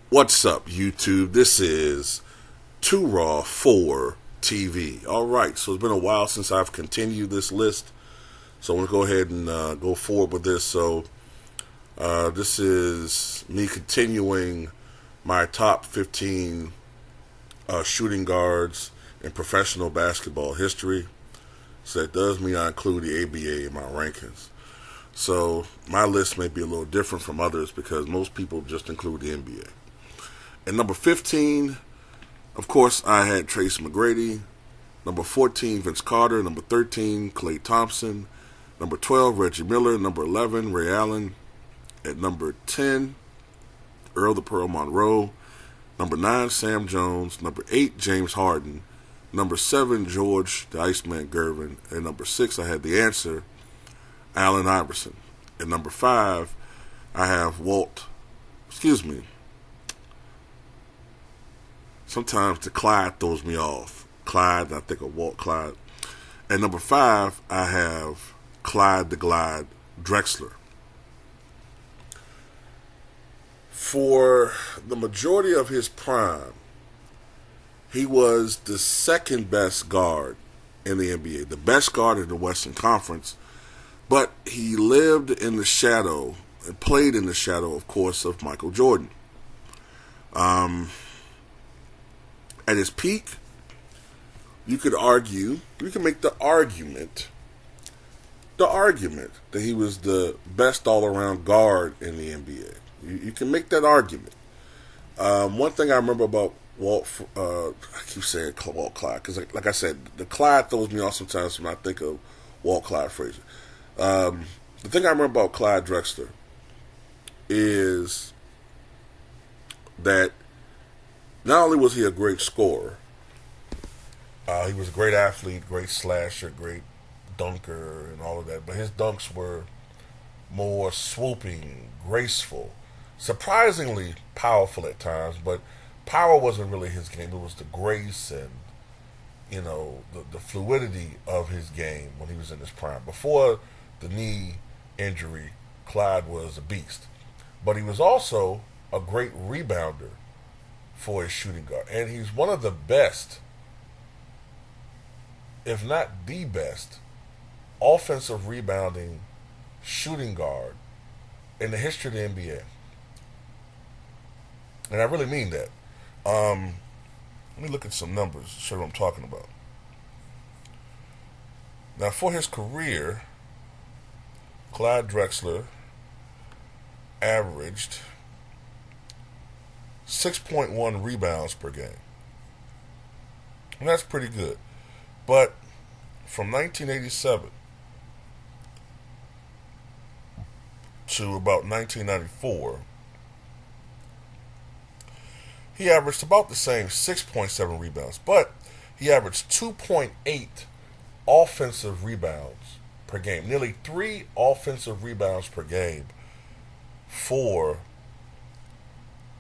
What's up, YouTube? This is Too Raw for TV. Alright, so it's been a while since I've continued this list. So I'm going to go ahead and go forward with this. So this is me continuing my top 15 shooting guards in professional basketball history. So that does mean I include the ABA in my rankings. So my list may be a little different from others because most people just include the NBA. At number 15, of course, I had Tracy McGrady. Number 14, Vince Carter. Number 13, Klay Thompson. Number 12, Reggie Miller. Number 11, Ray Allen. At number 10, Earl the Pearl Monroe. Number 9, Sam Jones. Number 8, James Harden. Number 7, George the Iceman Gervin. And number 6, I had the answer, Allen Iverson. At number 5, I have sometimes the Clyde throws me off. Clyde, I think of Walt Clyde. At number 5, I have Clyde the Glide Drexler. For the majority of his prime, he was the second best guard in the NBA, the best guard in the Western Conference, but he lived in the shadow and played in the shadow, of course, of Michael Jordan. At his peak, you can make the argument that he was the best all-around guard in the NBA. You can make that argument. One thing I remember about I keep saying Walt Clyde, because like I said, the Clyde throws me off sometimes when I think of Walt Clyde Frazier. The thing I remember about Clyde Drexler is that not only was he a great scorer, he was a great athlete, great slasher, great dunker, and all of that, but his dunks were more swooping, graceful, surprisingly powerful at times, but power wasn't really his game. It was the grace and, the fluidity of his game when he was in his prime. Before the knee injury, Clyde was a beast. But he was also a great rebounder for his shooting guard. And he's one of the best, if not the best, offensive rebounding shooting guard in the history of the NBA. And I really mean that. Let me look at some numbers to show you what I'm talking about. Now, for his career, Clyde Drexler averaged 6.1 rebounds per game. And that's pretty good. But from 1987 to about 1994, he averaged about the same 6.7 rebounds, but he averaged 2.8 offensive rebounds per game, nearly 3 offensive rebounds per game for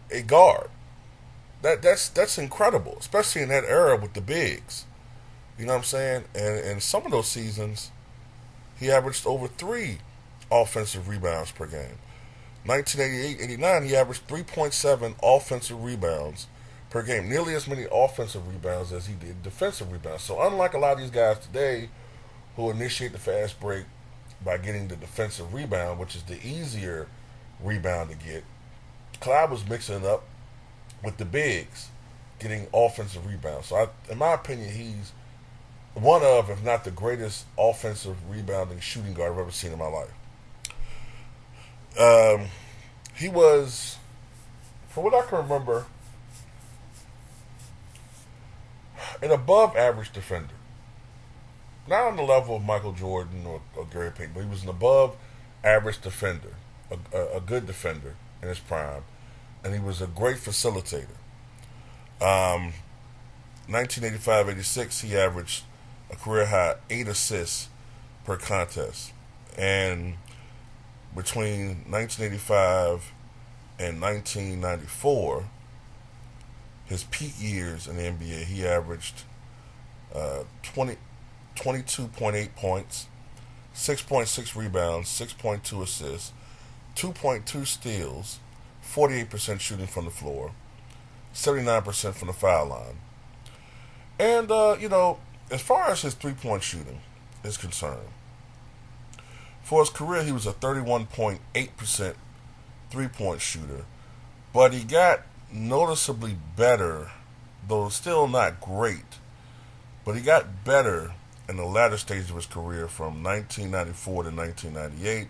a guard. That's incredible, especially in that era with the bigs. You know what I'm saying? And in some of those seasons, he averaged over 3 offensive rebounds per game. 1988-89, he averaged 3.7 offensive rebounds per game, nearly as many offensive rebounds as he did defensive rebounds. So unlike a lot of these guys today who initiate the fast break by getting the defensive rebound, which is the easier rebound to get, Clyde was mixing it up with the bigs, getting offensive rebounds. So in my opinion, he's one of, if not the greatest offensive rebounding shooting guard I've ever seen in my life. He was, from what I can remember, an above average defender. Not on the level of Michael Jordan or Gary Payton, but he was an above average defender, a good defender in his prime, and he was a great facilitator. 1985-86, he averaged a career high 8 assists per contest, and between 1985 and 1994, his peak years in the NBA, he averaged 22.8 points, 6.6 rebounds, 6.2 assists, 2.2 steals, 48% shooting from the floor, 79% from the foul line. And, as far as his three-point shooting is concerned, for his career, he was a 31.8% three-point shooter, but he got noticeably better, though still not great, but he got better in the latter stage of his career from 1994 to 1998.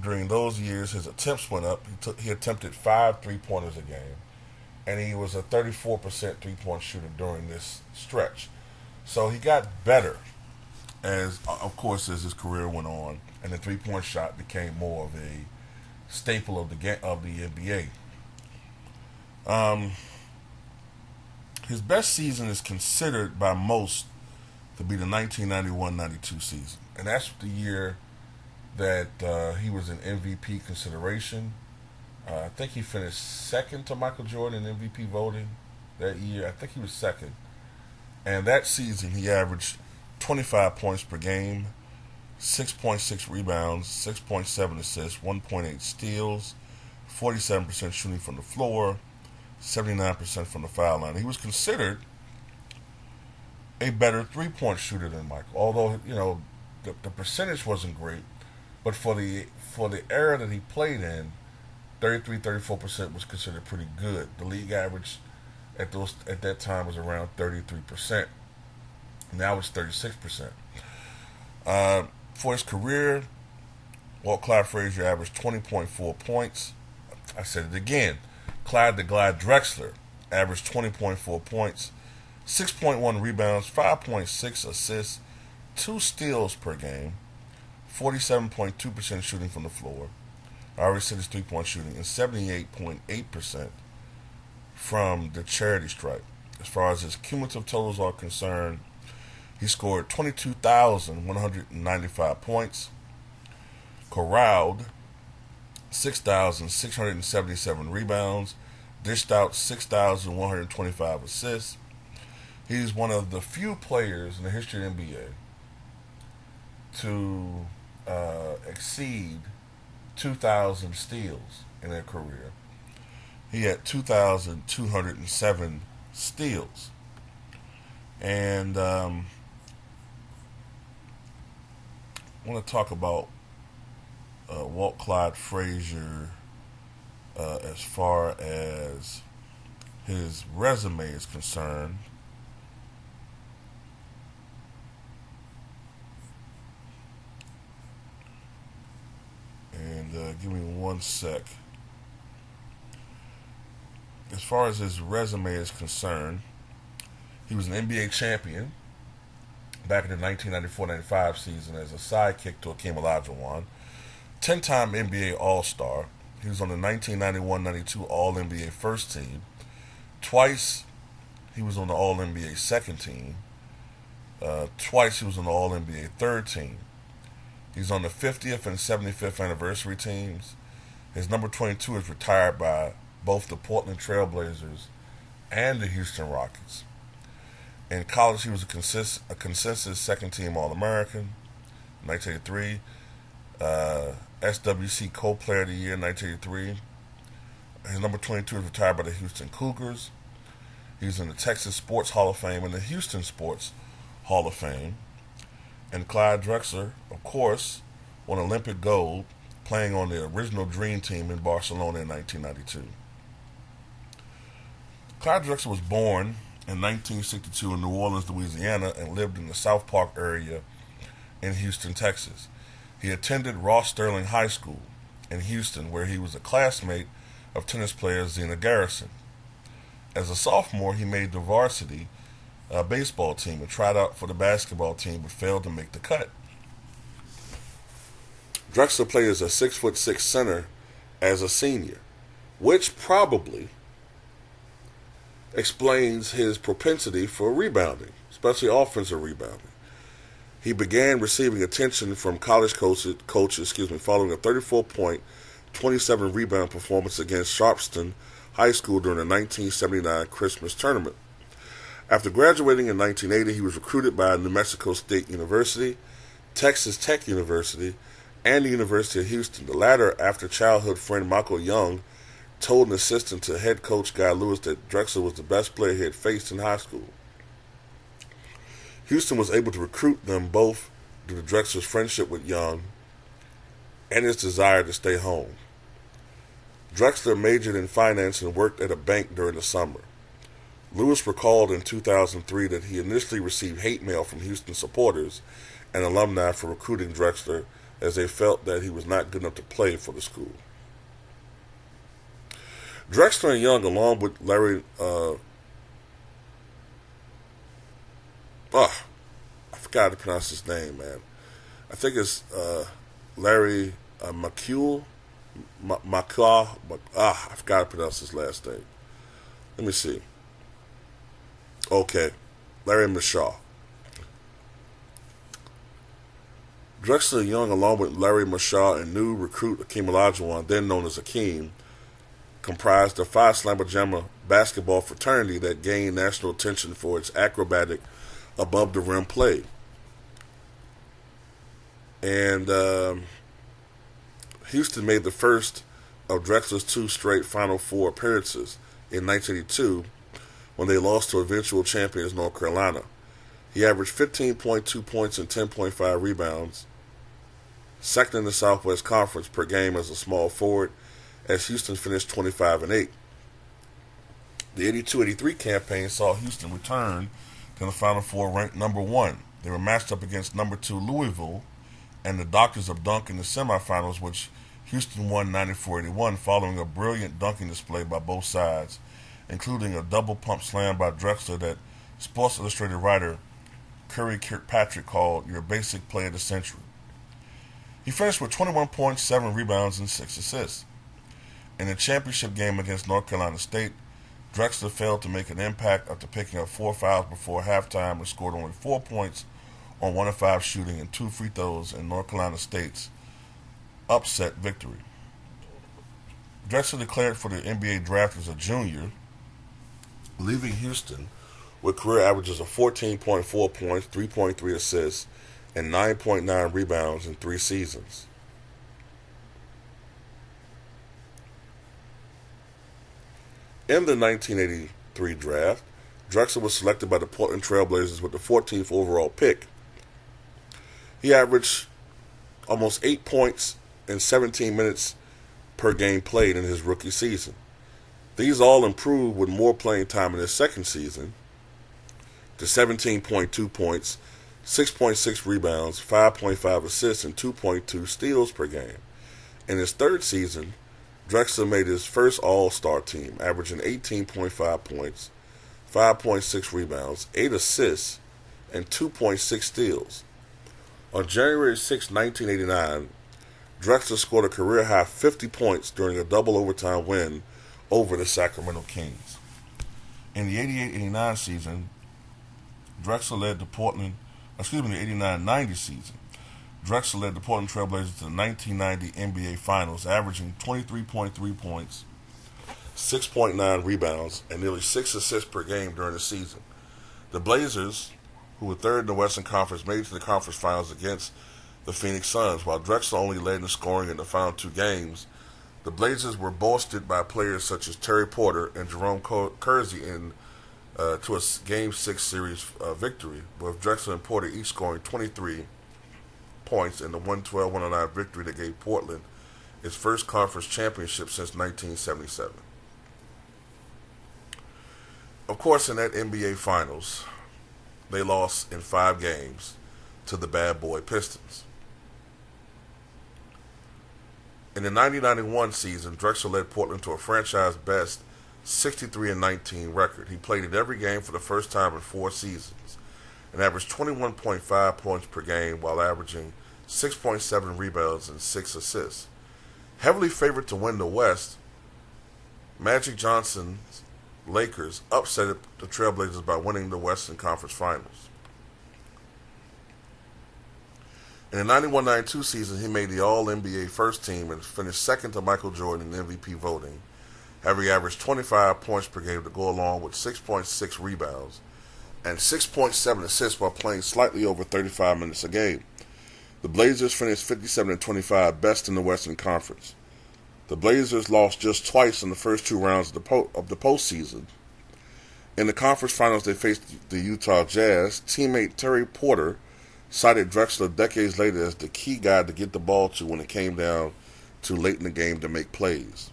During those years, his attempts went up. He attempted 5 three-pointers a game, and he was a 34% three-point shooter during this stretch. So he got better as his career went on, and the three-point shot became more of a staple of the NBA. His best season is considered by most to be the 1991-92 season, and that's the year that he was in MVP consideration. I think he finished second to Michael Jordan in MVP voting that year. I think he was second. And that season, he averaged 25 points per game, 6.6 rebounds, 6.7 assists, 1.8 steals, 47% shooting from the floor, 79% from the foul line. He was considered a better three-point shooter than Michael, although, the percentage wasn't great. But for the era that he played in, 34% was considered pretty good. The league average at that time was around 33%. Now it's 36%. For his career, Clyde Frazier averaged 20.4 points. I said it again. Clyde Drexler averaged 20.4 points, 6.1 rebounds, 5.6 assists, 2 steals per game, 47.2% shooting from the floor. I already said his three-point shooting, and 78.8% from the charity stripe. As far as his cumulative totals are concerned, he scored 22,195 points, corralled 6,677 rebounds, dished out 6,125 assists. He's one of the few players in the history of the NBA to exceed 2,000 steals in their career. He had 2,207 steals. And I want to talk about Walt Clyde Frazier as far as his resume is concerned. And give me one sec. As far as his resume is concerned, he was an NBA champion back in the 1994-95 season as a sidekick to Hakeem Olajuwon. 10-time NBA All-Star. He was on the 1991-92 All-NBA first team. Twice he was on the All-NBA second team. Twice he was on the All-NBA third team. He's on the 50th and 75th anniversary teams. His number 22 is retired by both the Portland Trailblazers and the Houston Rockets. In college, he was a consensus second-team All-American, 1983. SWC Co-Player of the Year, 1983. His number 22 is retired by the Houston Cougars. He's in the Texas Sports Hall of Fame and the Houston Sports Hall of Fame. And Clyde Drexler, of course, won Olympic gold playing on the original Dream Team in Barcelona in 1992. Clyde Drexler was born in 1962 in New Orleans, Louisiana, and lived in the South Park area in Houston, Texas. He attended Ross Sterling High School in Houston, where he was a classmate of tennis player Zena Garrison. As a sophomore, he made the varsity baseball team and tried out for the basketball team, but failed to make the cut. Drexler played as a 6'6" center as a senior, which probably explains his propensity for rebounding, especially offensive rebounding. He began receiving attention from college coaches following a 34-point, 27-rebound performance against Sharpston High School during the 1979 Christmas tournament. After graduating in 1980, he was recruited by New Mexico State University, Texas Tech University, and the University of Houston, the latter after childhood friend Michael Young told an assistant to head coach Guy Lewis that Drexler was the best player he had faced in high school. Houston was able to recruit them both due to Drexler's friendship with Young and his desire to stay home. Drexler majored in finance and worked at a bank during the summer. Lewis recalled in 2003 that he initially received hate mail from Houston supporters and alumni for recruiting Drexler, as they felt that he was not good enough to play for the school. Drexler and Young, along with Larry, I forgot to pronounce his name, man. I think it's Larry McCule. I forgot to pronounce his last name. Let me see. Okay, Larry Mashaw. Drexler and Young, along with Larry Mashaw and new recruit Akeem Olajuwon, then known as Akeem, comprised a Phi Slama Jama basketball fraternity that gained national attention for its acrobatic, above-the-rim play. And Houston made the first of Drexler's two straight Final Four appearances in 1982 when they lost to eventual champions North Carolina. He averaged 15.2 points and 10.5 rebounds, second in the Southwest Conference per game as a small forward, as Houston finished 25-8. The 82-83 campaign saw Houston return to the Final Four ranked number 1. They were matched up against number 2 Louisville and the Doctors of Dunk in the semifinals, which Houston won 94-81 following a brilliant dunking display by both sides, including a double pump slam by Drexler that Sports Illustrated writer Curry Kirkpatrick called "your basic play of the century." He finished with 21 points, 7 rebounds, and 6 assists. In the championship game against North Carolina State, Drexler failed to make an impact after picking up 4 fouls before halftime and scored only 4 points on 1 of 5 shooting and 2 free throws in North Carolina State's upset victory. Drexler declared for the NBA draft as a junior, leaving Houston with career averages of 14.4 points, 3.3 assists, and 9.9 rebounds in 3 seasons. In the 1983 draft, Drexler was selected by the Portland Trailblazers with the 14th overall pick. He averaged almost 8 points in 17 minutes per game played in his rookie season. These all improved with more playing time in his second season to 17.2 points, 6.6 rebounds, 5.5 assists, and 2.2 steals per game. In his third season, Drexler made his first All-Star team, averaging 18.5 points, 5.6 rebounds, 8 assists, and 2.6 steals. On January 6, 1989, Drexler scored a career-high 50 points during a double overtime win over the Sacramento Kings. In the 88-89 season, Drexler led the the 89-90 season, Drexler led the Portland Trailblazers to the 1990 NBA Finals, averaging 23.3 points, 6.9 rebounds, and nearly 6 assists per game during the season. The Blazers, who were third in the Western Conference, made it to the conference finals against the Phoenix Suns. While Drexler only led in scoring in the final 2 games, the Blazers were bolstered by players such as Terry Porter and Jerome Kersey to a Game 6 series victory, with Drexler and Porter each scoring 23 points in the 112-109 victory that gave Portland its first conference championship since 1977. Of course, in that NBA Finals, they lost in 5 games to the bad boy Pistons. In the 90-91 season, Drexler led Portland to a franchise-best 63-19 record. He played in every game for the first time in 4 seasons and averaged 21.5 points per game while averaging 6.7 rebounds and 6 assists. Heavily favored to win the West, Magic Johnson's Lakers upset the Trailblazers by winning the Western Conference Finals. In the 91-92 season, he made the All-NBA first team and finished second to Michael Jordan in MVP voting, having averaged 25 points per game to go along with 6.6 rebounds and 6.7 assists while playing slightly over 35 minutes a game. The Blazers finished 57-25, best in the Western Conference. The Blazers lost just twice in the first two rounds of the postseason. In the conference finals, they faced the Utah Jazz. Teammate Terry Porter cited Drexler decades later as the key guy to get the ball to when it came down to late in the game to make plays.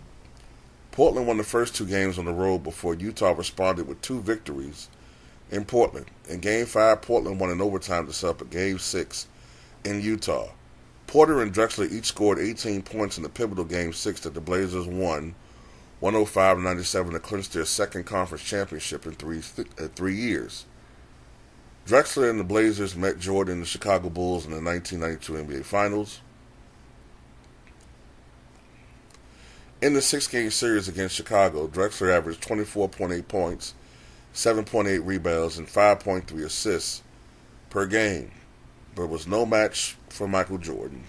Portland won the first two games on the road before Utah responded with two victories in Portland. In Game 5, Portland won in overtime to set up a Game 6 in Utah. Porter and Drexler each scored 18 points in the pivotal Game 6 that the Blazers won 105-97 to clinch their second conference championship in three years. Drexler and the Blazers met Jordan and the Chicago Bulls in the 1992 NBA Finals. In the six-game series against Chicago, Drexler averaged 24.8 points, 7.8 rebounds, and 5.3 assists per game. But it was no match for Michael Jordan,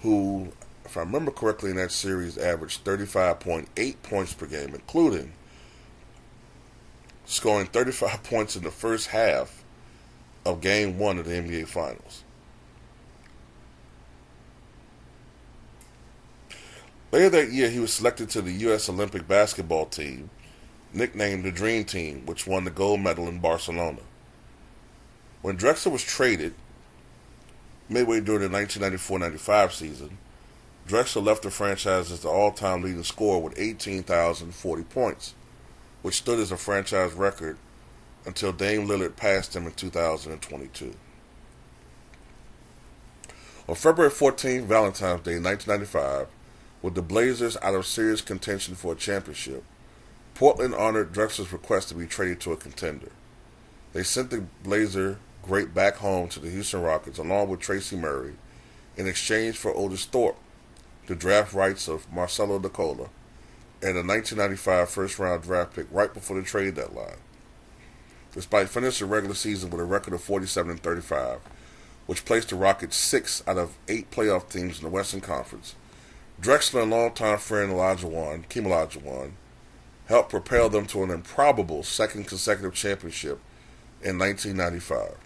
who, if I remember correctly, in that series averaged 35.8 points per game, including scoring 35 points in the first half of Game 1 of the NBA Finals. Later that year, he was selected to the U.S. Olympic basketball team, nicknamed the Dream Team, which won the gold medal in Barcelona. When Drexler was traded, midway during the 1994-95 season, Drexler left the franchise as the all-time leading scorer with 18,040 points, which stood as a franchise record until Dame Lillard passed him in 2022. On February 14, Valentine's Day, 1995, with the Blazers out of serious contention for a championship, Portland honored Drexler's request to be traded to a contender. They sent the Blazer great back home to the Houston Rockets along with Tracy Murray in exchange for Otis Thorpe, the draft rights of Marcelo Nicola, and a 1995 first-round draft pick right before the trade deadline. Despite finishing the regular season with a record of 47-35, which placed the Rockets 6 out of 8 playoff teams in the Western Conference, Drexler and longtime friend Keem Olajuwon, helped propel them to an improbable second consecutive championship in 1995.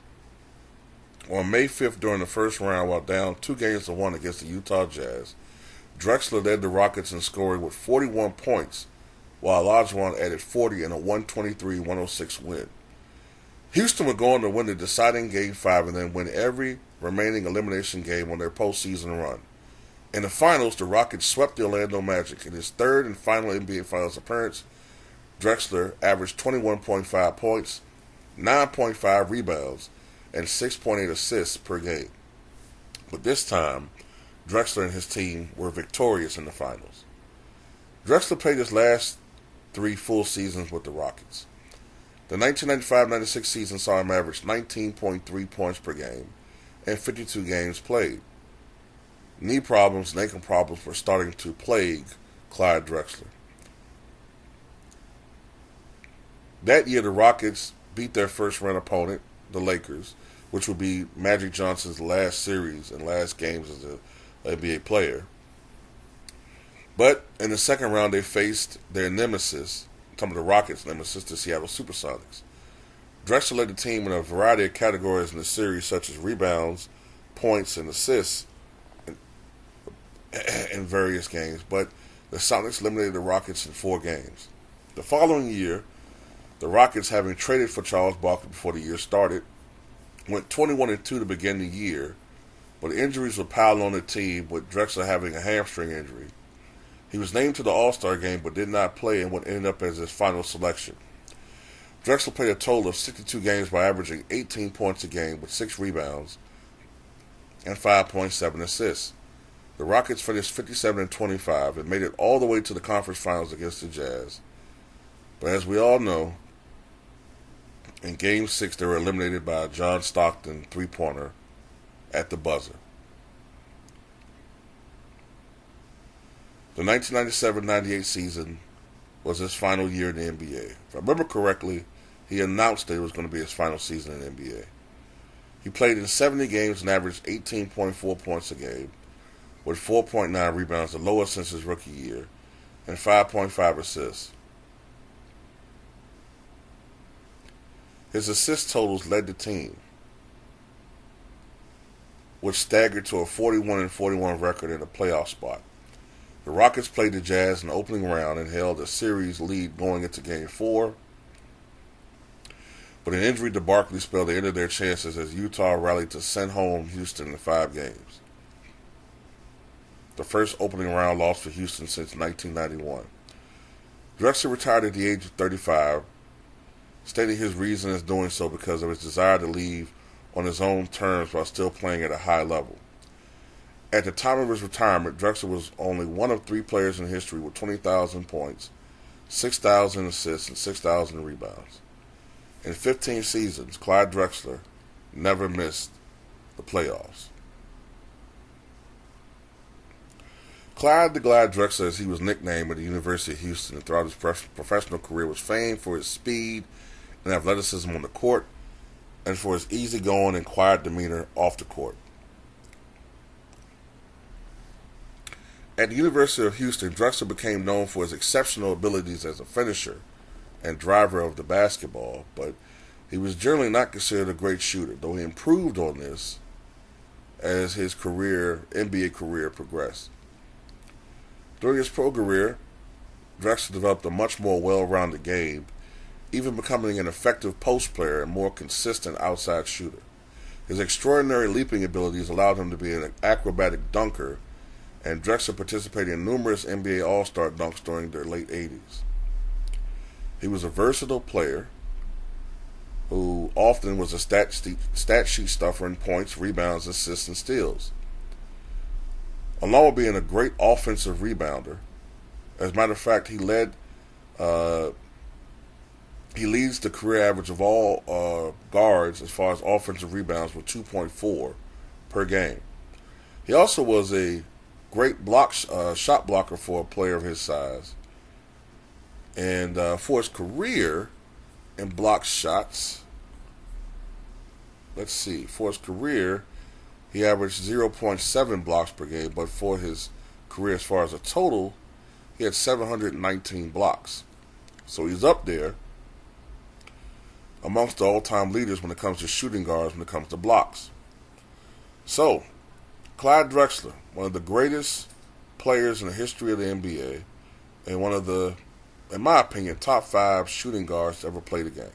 On May 5th, during the first round, while down 2-1 against the Utah Jazz, Drexler led the Rockets in scoring with 41 points, while Olajuwon added 40 in a 123-106 win. Houston would go on to win the deciding Game 5 and then win every remaining elimination game on their postseason run. In the finals, the Rockets swept the Orlando Magic. In his third and final NBA Finals appearance, Drexler averaged 21.5 points, 9.5 rebounds, and 6.8 assists per game. But this time, Drexler and his team were victorious in the finals. Drexler played his last 3 full seasons with the Rockets. The 1995-96 season saw him average 19.3 points per game and 52 games played. Knee problems and ankle problems were starting to plague Clyde Drexler. That year, the Rockets beat their first-round opponent, the Lakers, which would be Magic Johnson's last series and last games as an NBA player. But in the second round, they faced their nemesis, some of the Rockets' nemesis, the Seattle Supersonics. Drexler led the team in a variety of categories in the series, such as rebounds, points, and assists in various games, but the Sonics eliminated the Rockets in 4 games. The following year, the Rockets, having traded for Charles Barkley before the year started, went 21-2 to begin the year, but injuries were piled on the team, with Drexler having a hamstring injury. He was named to the All-Star game but did not play in what ended up as his final selection. Drexler played a total of 62 games by averaging 18 points a game with 6 rebounds and 5.7 assists. The Rockets finished 57-25 and made it all the way to the conference finals against the Jazz. But as we all know, in Game 6 they were eliminated by a John Stockton three-pointer at the buzzer. The 1997-98 season was his final year in the NBA. If I remember correctly, he announced that it was going to be his final season in the NBA. He played in 70 games and averaged 18.4 points a game, with 4.9 rebounds, the lowest since his rookie year, and 5.5 assists. His assist totals led the team, which staggered to a 41-41 record in a playoff spot. The Rockets played the Jazz in the opening round and held a series lead going into Game 4. But an injury to Barkley spell they ended their chances as Utah rallied to send home Houston in 5 games. The first opening round loss for Houston since 1991. Drexler retired at the age of 35, stating his reason as doing so because of his desire to leave on his own terms while still playing at a high level. At the time of his retirement, Drexler was only one of 3 players in history with 20,000 points, 6,000 assists, and 6,000 rebounds. In 15 seasons, Clyde Drexler never missed the playoffs. Clyde the Glide Drexler, as he was nicknamed at the University of Houston and throughout his professional career, was famed for his speed and athleticism on the court and for his easygoing and quiet demeanor off the court. At the University of Houston, Drexler became known for his exceptional abilities as a finisher and driver of the basketball, but he was generally not considered a great shooter, though he improved on this as his NBA career progressed. During his pro career, Drexler developed a much more well-rounded game, even becoming an effective post player and more consistent outside shooter. His extraordinary leaping abilities allowed him to be an acrobatic dunker, and Drexler participated in numerous NBA All-Star dunks during their late 80s. He was a versatile player who often was a stat sheet stuffer in points, rebounds, assists, and steals. Along with being a great offensive rebounder, as a matter of fact, he leads the career average of all guards as far as offensive rebounds with 2.4 per game. He also was a great shot blocker for a player of his size. And for his career in block shots, for his career, he averaged 0.7 blocks per game, but for his career as far as a total, he had 719 blocks. So he's up there amongst the all-time leaders when it comes to shooting guards, when it comes to blocks. So, Clyde Drexler, one of the greatest players in the history of the NBA, and one of the, in my opinion, top 5 shooting guards to ever play the game.